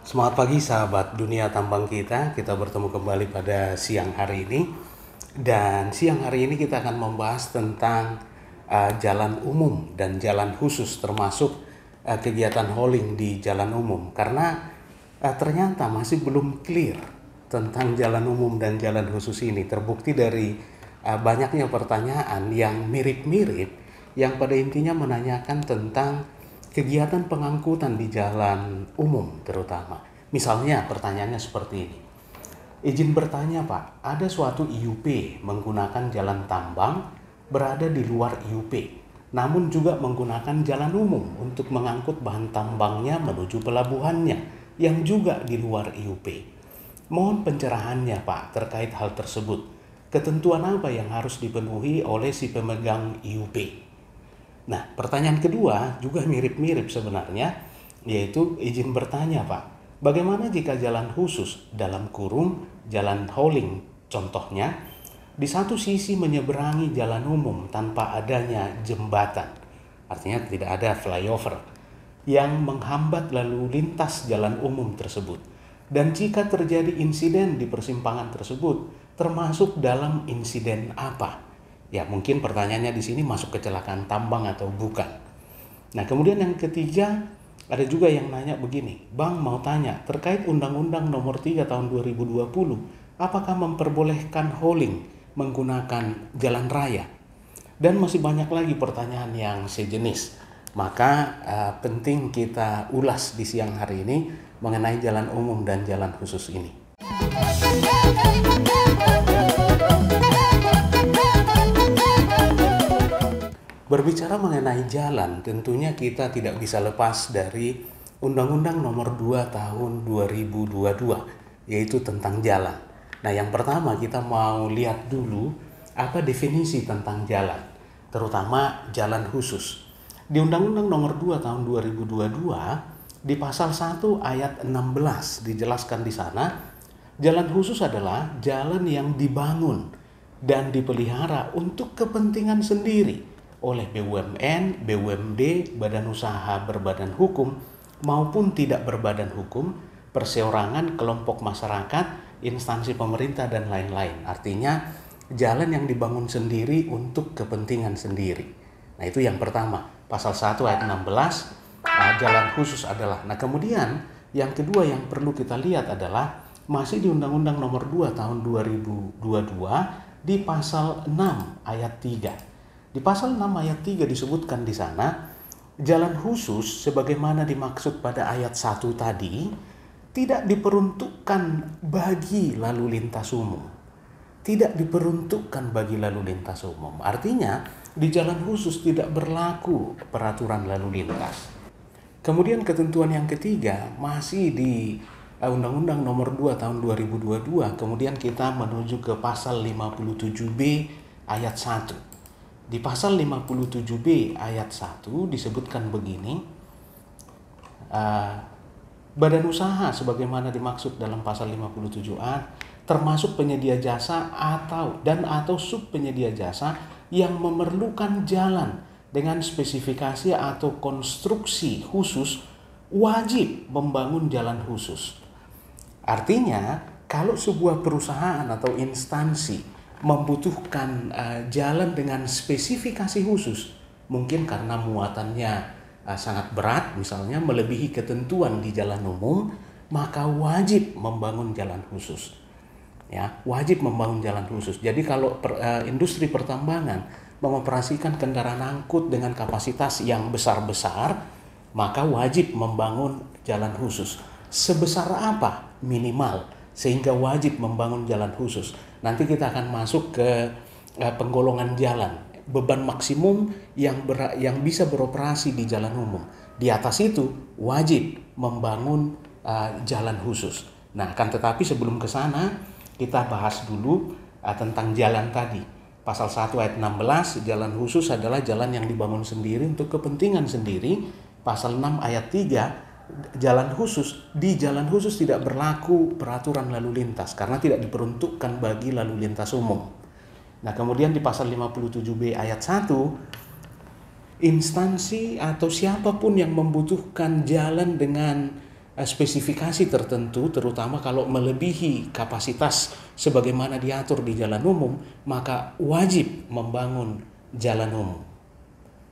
Semangat pagi sahabat dunia tambang kita bertemu kembali pada siang hari ini. Dan siang hari ini kita akan membahas tentang jalan umum dan jalan khusus, termasuk kegiatan hauling di jalan umum. Karena ternyata masih belum clear tentang jalan umum dan jalan khusus ini. Terbukti dari banyaknya pertanyaan yang mirip-mirip, yang pada intinya menanyakan tentang kegiatan pengangkutan di jalan umum terutama. Misalnya pertanyaannya seperti ini. Izin bertanya Pak, ada suatu IUP menggunakan jalan tambang berada di luar IUP, namun juga menggunakan jalan umum untuk mengangkut bahan tambangnya menuju pelabuhannya yang juga di luar IUP. Mohon pencerahannya Pak terkait hal tersebut. Ketentuan apa yang harus dipenuhi oleh si pemegang IUP? Nah, pertanyaan kedua juga mirip-mirip sebenarnya, yaitu izin bertanya Pak, bagaimana jika jalan khusus dalam kurung jalan hauling contohnya di satu sisi menyeberangi jalan umum tanpa adanya jembatan, artinya tidak ada flyover yang menghambat lalu lintas jalan umum tersebut. Dan jika terjadi insiden di persimpangan tersebut, termasuk dalam insiden apa? Ya, mungkin pertanyaannya di sini masuk kecelakaan tambang atau bukan. Nah, kemudian yang ketiga, ada juga yang nanya begini, Bang mau tanya terkait Undang-Undang Nomor 3 Tahun 2020, apakah memperbolehkan hauling menggunakan jalan raya? Dan masih banyak lagi pertanyaan yang sejenis. Maka penting kita ulas di siang hari ini mengenai jalan umum dan jalan khusus ini. Berbicara mengenai jalan, tentunya kita tidak bisa lepas dari Undang-Undang Nomor 2 Tahun 2022, yaitu tentang jalan. Nah, yang pertama kita mau lihat dulu apa definisi tentang jalan, terutama jalan khusus. Di Undang-Undang Nomor 2 Tahun 2022, di pasal 1 ayat 16 dijelaskan di sana, jalan khusus adalah jalan yang dibangun dan dipelihara untuk kepentingan sendiri oleh BUMN, BUMD, badan usaha berbadan hukum maupun tidak berbadan hukum, perseorangan, kelompok masyarakat, instansi pemerintah dan lain-lain. Artinya jalan yang dibangun sendiri untuk kepentingan sendiri. Nah, itu yang pertama, pasal 1 ayat 16, jalan khusus adalah. Nah, kemudian yang kedua yang perlu kita lihat adalah masih di Undang-Undang Nomor 2 Tahun 2022 di pasal 6 ayat 3. Di pasal 6 ayat 3 disebutkan di sana, jalan khusus sebagaimana dimaksud pada ayat 1 tadi tidak diperuntukkan bagi lalu lintas umum. Tidak diperuntukkan bagi lalu lintas umum. Artinya di jalan khusus tidak berlaku peraturan lalu lintas. Kemudian ketentuan yang ketiga masih di Undang-Undang Nomor 2 Tahun 2022, kemudian kita menuju ke pasal 57B ayat 1. Di pasal 57B ayat 1 disebutkan begini, badan usaha sebagaimana dimaksud dalam pasal 57A termasuk penyedia jasa atau sub penyedia jasa yang memerlukan jalan dengan spesifikasi atau konstruksi khusus wajib membangun jalan khusus. Artinya kalau sebuah perusahaan atau instansi membutuhkan jalan dengan spesifikasi khusus, mungkin karena muatannya sangat berat misalnya melebihi ketentuan di jalan umum, maka wajib membangun jalan khusus. Ya, wajib membangun jalan khusus. Jadi kalau industri pertambangan mengoperasikan kendaraan angkut dengan kapasitas yang besar-besar, maka wajib membangun jalan khusus. Sebesar apa? Minimal, sehingga wajib membangun jalan khusus. Nanti kita akan masuk ke penggolongan jalan, beban maksimum yang bisa beroperasi di jalan umum. Di atas itu wajib membangun jalan khusus. Nah, akan tetapi sebelum ke sana kita bahas dulu tentang jalan tadi. Pasal 1 ayat 16, jalan khusus adalah jalan yang dibangun sendiri untuk kepentingan sendiri. Pasal 6 ayat 3, jalan khusus tidak berlaku peraturan lalu lintas karena tidak diperuntukkan bagi lalu lintas umum. Nah, kemudian di pasal 57B ayat 1, instansi atau siapapun yang membutuhkan jalan dengan spesifikasi tertentu, terutama kalau melebihi kapasitas sebagaimana diatur di jalan umum, maka wajib membangun jalan umum.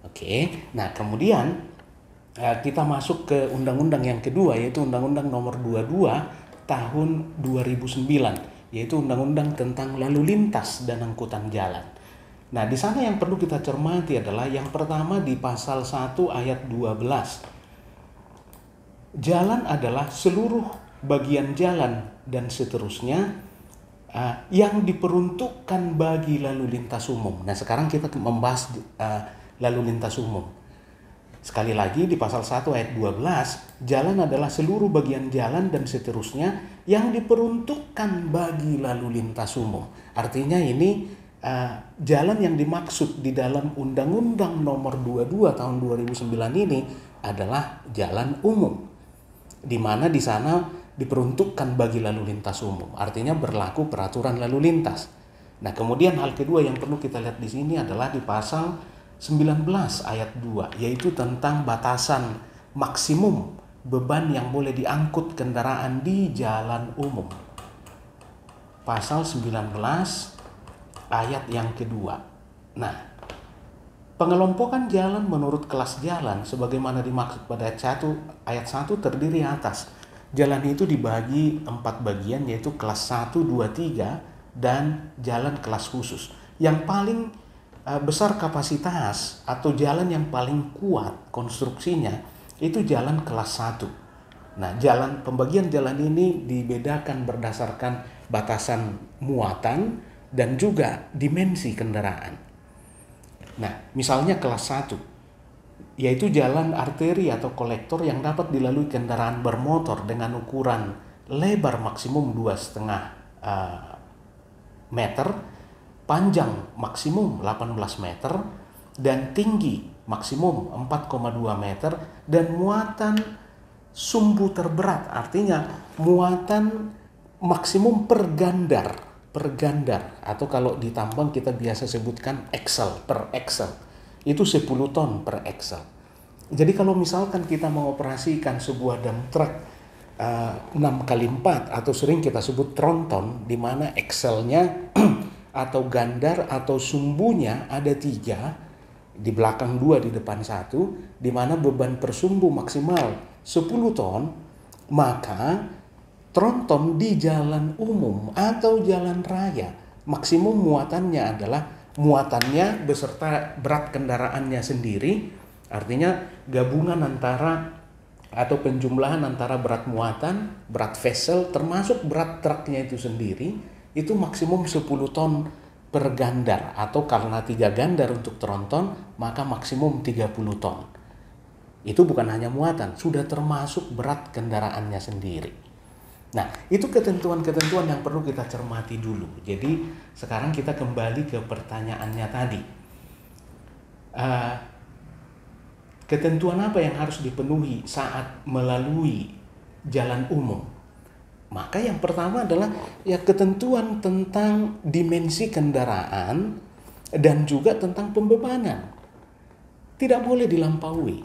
Oke, nah kemudian kita masuk ke undang-undang yang kedua, yaitu Undang-Undang Nomor 22 Tahun 2009, yaitu undang-undang tentang lalu lintas dan angkutan jalan. Nah, di sana yang perlu kita cermati adalah yang pertama di pasal 1 ayat 12. Jalan adalah seluruh bagian jalan dan seterusnya yang diperuntukkan bagi lalu lintas umum. Nah, sekarang kita membahas lalu lintas umum. Sekali lagi di pasal 1 ayat 12, jalan adalah seluruh bagian jalan dan seterusnya yang diperuntukkan bagi lalu lintas umum. Artinya ini jalan yang dimaksud di dalam Undang-Undang Nomor 22 Tahun 2009 ini adalah jalan umum, di mana di sana diperuntukkan bagi lalu lintas umum. Artinya berlaku peraturan lalu lintas. Nah, kemudian hal kedua yang perlu kita lihat di sini adalah di pasal 19 ayat 2, yaitu tentang batasan maksimum beban yang boleh diangkut kendaraan di jalan umum. Pasal 19 ayat yang kedua. Nah, pengelompokan jalan menurut kelas jalan sebagaimana dimaksud pada ayat 1 terdiri atas. Jalan itu dibagi 4 bagian, yaitu kelas 1, 2, 3 dan jalan kelas khusus. Yang paling besar kapasitas atau jalan yang paling kuat konstruksinya itu jalan kelas 1. Nah, pembagian jalan ini dibedakan berdasarkan batasan muatan dan juga dimensi kendaraan. Nah, misalnya kelas 1, yaitu jalan arteri atau kolektor yang dapat dilalui kendaraan bermotor dengan ukuran lebar maksimum 2,5 meter, panjang maksimum 18 meter, dan tinggi maksimum 4,2 meter, dan muatan sumbu terberat, artinya muatan maksimum per gandar, atau kalau di tambang kita biasa sebutkan per axle, itu 10 ton per axle. Jadi kalau misalkan kita mengoperasikan sebuah dump truck 6x4 atau sering kita sebut tronton, di mana axle-nya atau gandar atau sumbunya ada 3, di belakang 2, di depan 1, di mana beban per sumbu maksimal 10 ton, maka tronton di jalan umum atau jalan raya maksimum muatannya adalah muatannya beserta berat kendaraannya sendiri, artinya gabungan antara atau penjumlahan antara berat muatan, berat vessel termasuk berat truknya itu sendiri, itu maksimum 10 ton per gandar, atau karena 3 gandar untuk tronton maka maksimum 30 ton. Itu bukan hanya muatan, sudah termasuk berat kendaraannya sendiri. Nah, itu ketentuan-ketentuan yang perlu kita cermati dulu. Jadi sekarang kita kembali ke pertanyaannya tadi. Ketentuan apa yang harus dipenuhi saat melalui jalan umum? Maka yang pertama adalah ketentuan tentang dimensi kendaraan dan juga tentang pembebanan. Tidak boleh dilampaui.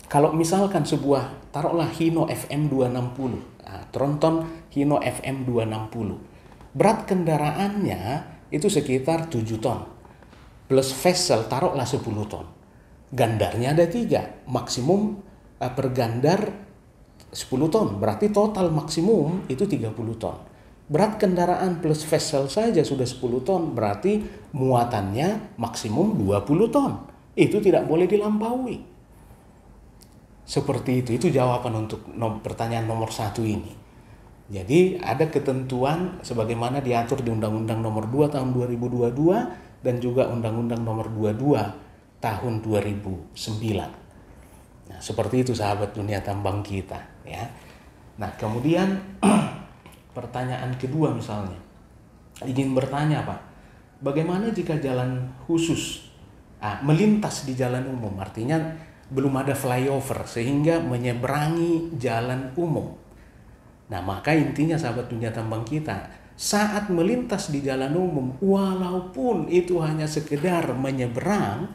Kalau misalkan sebuah, taruhlah Hino FM 260, tronton Hino FM 260, berat kendaraannya itu sekitar 7 ton, plus vessel taruhlah 10 ton. Gandarnya ada 3, maksimum per gandar 10 ton, berarti total maksimum itu 30 ton. Berat kendaraan plus vessel saja sudah 10 ton, berarti muatannya maksimum 20 ton. Itu tidak boleh dilampaui. Seperti itu jawaban untuk pertanyaan nomor 1 ini. Jadi ada ketentuan sebagaimana diatur di Undang-Undang Nomor 2 Tahun 2022 dan juga Undang-Undang Nomor 22 Tahun 2009. Nah, seperti itu sahabat dunia tambang kita, ya. Nah, kemudian pertanyaan kedua misalnya, ingin bertanya, Pak, bagaimana jika jalan khusus melintas di jalan umum, artinya belum ada flyover sehingga menyeberangi jalan umum. Nah, maka intinya sahabat dunia tambang kita, saat melintas di jalan umum, walaupun itu hanya sekedar menyeberang,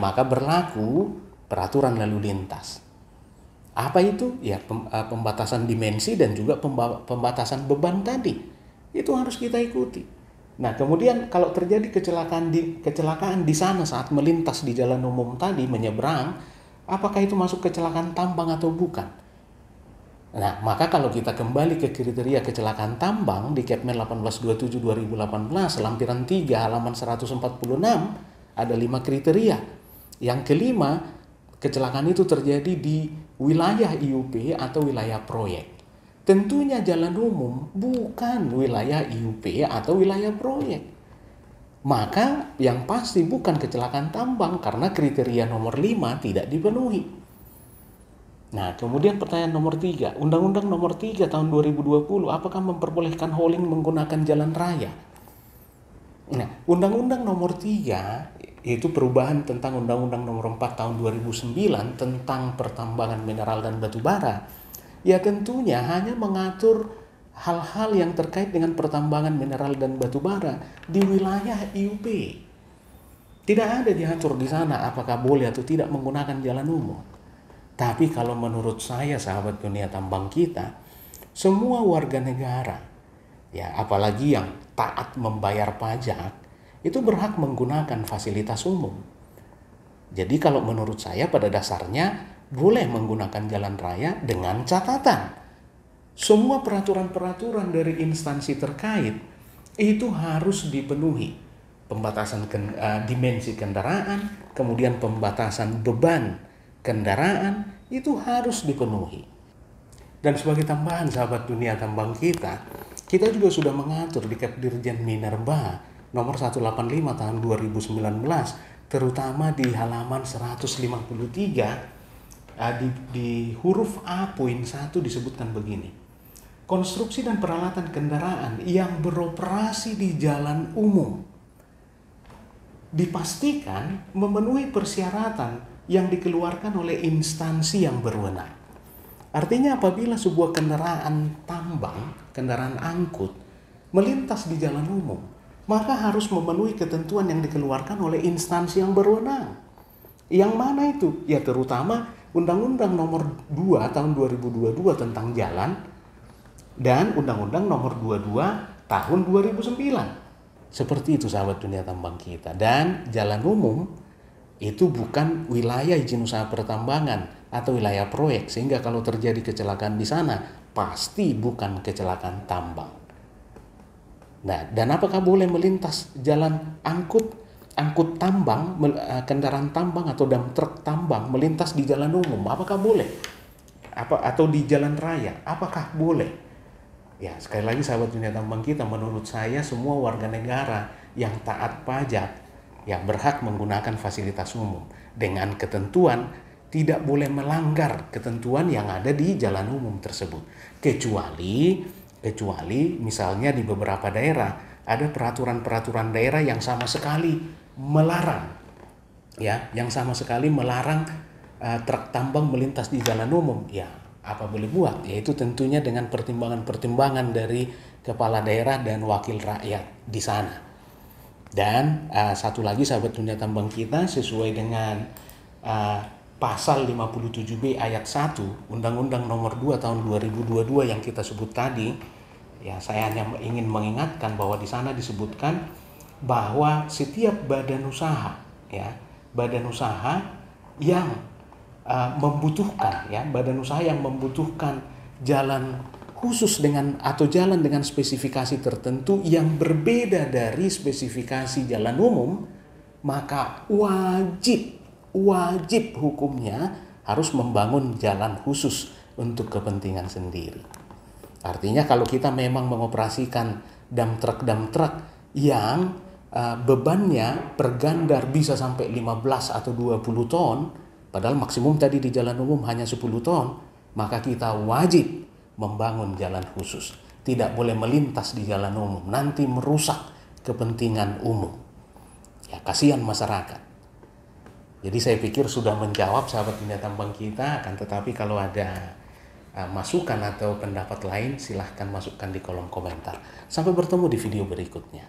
maka berlaku peraturan lalu lintas. Apa itu? Ya pembatasan dimensi dan juga pembatasan beban tadi. Itu harus kita ikuti. Nah, kemudian kalau terjadi kecelakaan di sana saat melintas di jalan umum tadi menyeberang, apakah itu masuk kecelakaan tambang atau bukan? Nah, maka kalau kita kembali ke kriteria kecelakaan tambang di Kepmen 1827/2018 lampiran 3 halaman 146 ada 5 kriteria. Yang kelima, kecelakaan itu terjadi di wilayah IUP atau wilayah proyek. Tentunya jalan umum bukan wilayah IUP atau wilayah proyek. Maka yang pasti bukan kecelakaan tambang karena kriteria nomor 5 tidak dipenuhi. Nah, kemudian pertanyaan nomor 3, Undang-Undang nomor 3 tahun 2020 apakah memperbolehkan hauling menggunakan jalan raya? Nah, Undang-Undang nomor 3 yaitu perubahan tentang Undang-Undang nomor 4 tahun 2009 tentang pertambangan mineral dan batu bara. Ya tentunya hanya mengatur hal-hal yang terkait dengan pertambangan mineral dan batu bara di wilayah IUP. Tidak ada diatur di sana apakah boleh atau tidak menggunakan jalan umum. Tapi kalau menurut saya, sahabat dunia tambang kita, semua warga negara, ya apalagi yang taat membayar pajak, itu berhak menggunakan fasilitas umum. Jadi kalau menurut saya pada dasarnya boleh menggunakan jalan raya dengan catatan semua peraturan-peraturan dari instansi terkait itu harus dipenuhi. Pembatasan dimensi kendaraan, kemudian pembatasan beban kendaraan itu harus dipenuhi. Dan sebagai tambahan, sahabat dunia tambang kita juga sudah mengatur di Kepdirjen Minerba nomor 185 tahun 2019, terutama di halaman 153 di huruf A poin 1 disebutkan begini. Konstruksi dan peralatan kendaraan yang beroperasi di jalan umum dipastikan memenuhi persyaratan yang dikeluarkan oleh instansi yang berwenang. Artinya apabila sebuah kendaraan tambang, kendaraan angkut melintas di jalan umum, maka harus memenuhi ketentuan yang dikeluarkan oleh instansi yang berwenang. Yang mana itu? Ya terutama Undang-Undang nomor 2 tahun 2022 tentang jalan dan Undang-Undang nomor 22 tahun 2009. Seperti itu sahabat dunia tambang kita. Dan jalan umum itu bukan wilayah izin usaha pertambangan atau wilayah proyek, sehingga kalau terjadi kecelakaan di sana pasti bukan kecelakaan tambang. Nah, dan apakah boleh melintas jalan angkut tambang, kendaraan tambang atau dump truk tambang melintas di jalan umum? Apakah boleh? Atau di jalan raya? Apakah boleh? Ya, sekali lagi sahabat dunia tambang kita, menurut saya semua warga negara yang taat pajak ya berhak menggunakan fasilitas umum dengan ketentuan tidak boleh melanggar ketentuan yang ada di jalan umum tersebut. Kecuali misalnya di beberapa daerah ada peraturan-peraturan daerah yang sama sekali melarang truk tambang melintas di jalan umum. Ya, apa boleh buat? Yaitu tentunya dengan pertimbangan-pertimbangan dari kepala daerah dan wakil rakyat di sana. Dan satu lagi sahabat dunia tambang kita, sesuai dengan pasal 57B ayat 1 Undang-Undang nomor 2 tahun 2022 yang kita sebut tadi, ya saya hanya ingin mengingatkan bahwa di sana disebutkan bahwa setiap badan usaha yang membutuhkan jalan khusus atau jalan dengan spesifikasi tertentu yang berbeda dari spesifikasi jalan umum, maka wajib hukumnya harus membangun jalan khusus untuk kepentingan sendiri. Artinya kalau kita memang mengoperasikan dump truck yang bebannya per gandar bisa sampai 15 atau 20 ton, padahal maksimum tadi di jalan umum hanya 10 ton, maka kita wajib membangun jalan khusus. Tidak boleh melintas di jalan umum, nanti merusak kepentingan umum. Ya, kasihan masyarakat. Jadi saya pikir sudah menjawab sahabat dunia tambang kita, akan tetapi kalau ada masukan atau pendapat lain silahkan masukkan di kolom komentar. Sampai bertemu di video berikutnya.